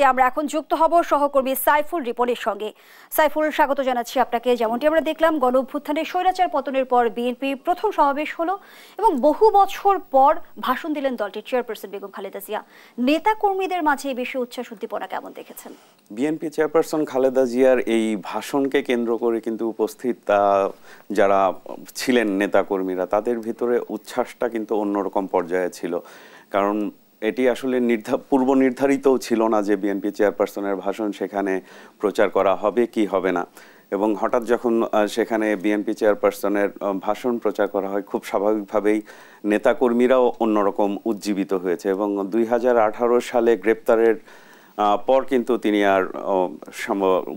আমরা এখন যুক্ত হব সহকর্মী সাইফুল রিপনের সঙ্গে। সাইফুল, স্বাগত জানাচ্ছি আপনাকে। যেমনটি আমরা দেখলাম, গণ অভ্যুত্থানের স্বৈরাচার পতনের পর বিএনপি প্রথম সমাবেশ হলো এবং বহু বছর পর ভাষণ দিলেন দলটির চেয়ারপারসন বেগম খালেদা জিয়া। নেতা কর্মীদের মাঝে এই বিষয়ে উচ্ছ্বাস উদ্দীপনা কেমন দেখেছেন? বিএনপি চেয়ারপারসন খালেদা জিয়ার এই ভাষণকে কেন্দ্র করে কিন্তু উপস্থিত যারা ছিলেন নেতাকর্মীরা, তাদের ভিতরে উচ্ছ্বাসটা কিন্তু অন্যরকম পর্যায়ে ছিল। কারণ এটি আসলে পূর্ব নির্ধারিতও ছিল না যে বিএনপি চেয়ারপারসনের ভাষণ সেখানে প্রচার করা হবে কি হবে না। এবং হঠাৎ যখন সেখানে বিএনপি চেয়ারপারসনের ভাষণ প্রচার করা হয়, খুব স্বাভাবিকভাবেই নেতাকর্মীরাও অন্যরকম উজ্জীবিত হয়েছে। এবং 2018 সালে গ্রেপ্তারের পর কিন্তু তিনি আর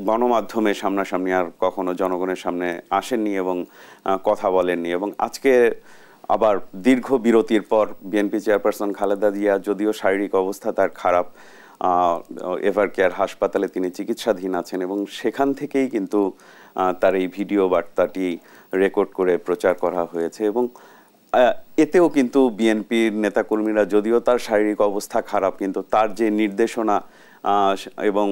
গণমাধ্যমে সামনাসামনি আর কখনো জনগণের সামনে আসেননি এবং কথা বলেননি। এবং আজকে আবার দীর্ঘ বিরতির পর বিএনপি চেয়ারপারসন খালেদা জিয়া, যদিও শারীরিক অবস্থা তার খারাপ, এভার কেয়ার হাসপাতালে তিনি চিকিৎসাধীন আছেন, এবং সেখান থেকেই কিন্তু তার এই ভিডিও বার্তাটি রেকর্ড করে প্রচার করা হয়েছে। এবং এতেও কিন্তু বিএনপির নেতাকর্মীরা, যদিও তার শারীরিক অবস্থা খারাপ, কিন্তু তার যে নির্দেশনা এবং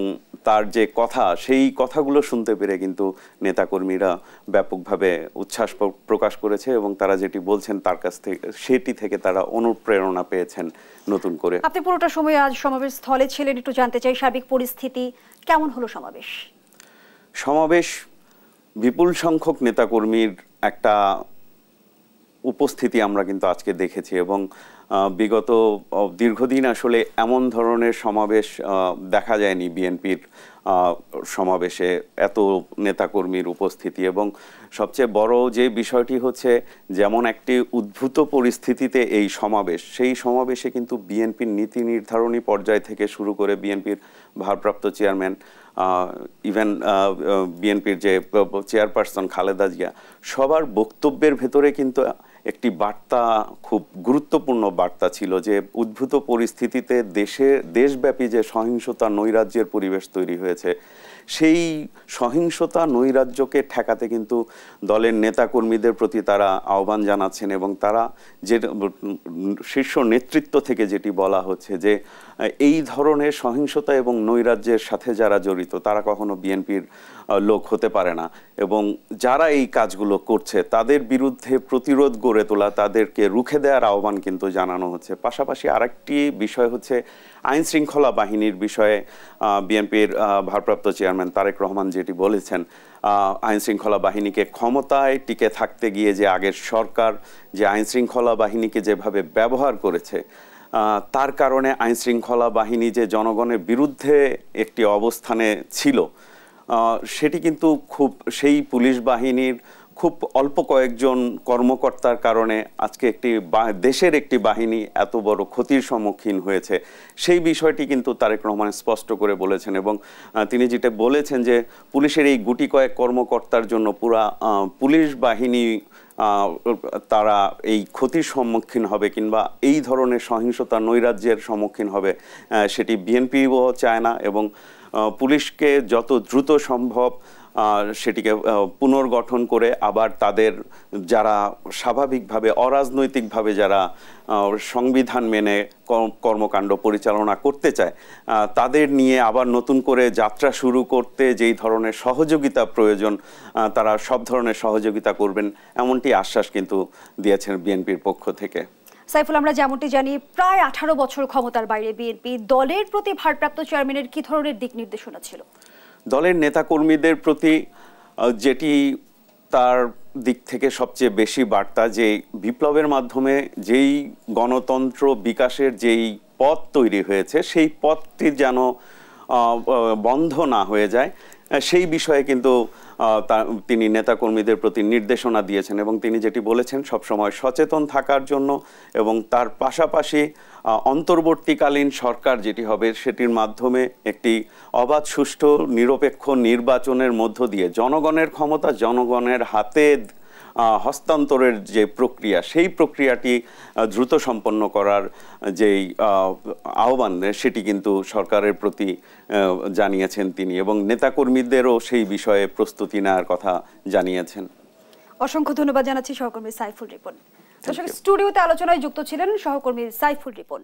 তার যে কথা, সেই কথাগুলো শুনতে পেরে কিন্তু নেতাকর্মীরা ব্যাপকভাবে উচ্ছ্বাস প্রকাশ করেছে এবং তারা যেটি বলছেন তার কাছ থেকে, সেটি থেকে তারা অনুপ্রেরণা পেয়েছেন নতুন করে। আপনি পুরোটা সময় আজ সমাবেশ স্থলে ছিলেন, একটু জানতে চাই সার্বিক পরিস্থিতি কেমন হলো সমাবেশ? বিপুল সংখ্যক নেতাকর্মীর একটা উপস্থিতি আমরা কিন্তু আজকে দেখেছি, এবং বিগত দীর্ঘদিন আসলে এমন ধরনের সমাবেশ দেখা যায়নি বিএনপির সমাবেশে, এত নেতাকর্মীর উপস্থিতি। এবং সবচেয়ে বড় যে বিষয়টি হচ্ছে, যেমন একটি উদ্ভূত পরিস্থিতিতে এই সমাবেশ, সেই সমাবেশে কিন্তু বিএনপির নীতি নির্ধারণী পর্যায় থেকে শুরু করে বিএনপির ভারপ্রাপ্ত চেয়ারম্যান, ইভেন বিএনপির যে চেয়ারপারসন খালেদা জিয়া, সবার বক্তব্যের ভেতরে কিন্তু একটি বার্তা, খুব গুরুত্বপূর্ণ বার্তা ছিল যে উদ্ভূত পরিস্থিতিতে দেশব্যাপী যে সহিংসতা নৈরাজ্যের পরিবেশ তৈরি হয়েছে, সেই সহিংসতা নৈরাজ্যকে ঠেকাতে কিন্তু দলের নেতাকর্মীদের প্রতি তারা আহ্বান জানাচ্ছেন। এবং তারা যে শীর্ষ নেতৃত্ব থেকে যেটি বলা হচ্ছে যে এই ধরনের সহিংসতা এবং নৈরাজ্যের সাথে যারা জড়িত তারা কখনো বিএনপির লোক হতে পারে না, এবং যারা এই কাজগুলো করছে তাদের বিরুদ্ধে প্রতিরোধ গড়ে তোলা, তাদেরকে রুখে দেওয়ার আহ্বান কিন্তু জানানো হচ্ছে। পাশাপাশি আরেকটি বিষয় হচ্ছে আইন শৃঙ্খলা বাহিনীর বিষয়ে বিএনপির ভারপ্রাপ্ত চেয়ারম্যান তারেক রহমান যেটি বলেছেন, আইন শৃঙ্খলা বাহিনীকে ক্ষমতায় টিকে থাকতে গিয়ে যে আগের সরকার যে আইন শৃঙ্খলা বাহিনীকে যেভাবে ব্যবহার করেছে, তার কারণে আইন শৃঙ্খলা বাহিনী যে জনগণের বিরুদ্ধে একটি অবস্থানে ছিল, সেটি কিন্তু সেই পুলিশ বাহিনীর খুব অল্প কয়েকজন কর্মকর্তার কারণে আজকে দেশের একটি বাহিনী এত বড় ক্ষতির সম্মুখীন হয়েছে। সেই বিষয়টি কিন্তু তারেক রহমান স্পষ্ট করে বলেছেন। এবং তিনি যেটা বলেছেন যে পুলিশের এই গুটি কয়েক কর্মকর্তার জন্য পুরা পুলিশ বাহিনী তারা এই ক্ষতির সম্মুখীন হবে কিংবা এই ধরনের সহিংসতা নৈরাজ্যের সম্মুখীন হবে, সেটি বিএনপিও চায় না। এবং পুলিশকে যত দ্রুত সম্ভব সেটিকে পুনর্গঠন করে আবার তাদের যারা স্বাভাবিকভাবে অরাজনৈতিকভাবে যারা সংবিধান মেনে কর্মকাণ্ড পরিচালনা করতে চায়, তাদের নিয়ে আবার নতুন করে যাত্রা শুরু করতে যেই ধরনের সহযোগিতা প্রয়োজন, তারা সব ধরনের সহযোগিতা করবেন, এমনটি আশ্বাস কিন্তু দিয়েছেন বিএনপির পক্ষ থেকে। সাইফুল, আমরা যেমনটি জানি প্রায় 18 বছর ক্ষমতার বাইরে বিএনপি, দলের প্রতি ভারপ্রাপ্ত চেয়ারম্যানের কি ধরনের দিক নির্দেশনা ছিল? দলের নেতাকর্মীদের প্রতি যেটি তার দিক থেকে সবচেয়ে বেশি বার্তা, যে বিপ্লবের মাধ্যমে যেই গণতন্ত্র বিকাশের যেই পথ তৈরি হয়েছে, সেই পথটি যেন বন্ধ না হয়ে যায়, সেই বিষয়ে কিন্তু তিনি নেতাকর্মীদের প্রতি নির্দেশনা দিয়েছেন। এবং তিনি যেটি বলেছেন সবসময় সচেতন থাকার জন্য, এবং তার পাশাপাশি অন্তর্বর্তীকালীন সরকার যেটি হবে সেটির মাধ্যমে একটি অবাধ, সুষ্ঠু, নিরপেক্ষ নির্বাচনের মধ্য দিয়ে জনগণের ক্ষমতা জনগণের হাতে হস্তান্তরের যে প্রক্রিয়া, সেই প্রক্রিয়াটি দ্রুত সম্পন্ন করার যেই আহ্বান, সেটি কিন্তু সরকারের প্রতি জানিয়েছেন তিনি, এবং নেতাকর্মীদেরও সেই বিষয়ে প্রস্তুতি নেওয়ার কথা জানিয়েছেন। অসংখ্য ধন্যবাদ জানাচ্ছি সহকর্মী সাইফুল রিপন। দর্শক, স্টুডিওতে আলোচনায় যুক্ত ছিলেন সহকর্মী সাইফুল রিপন।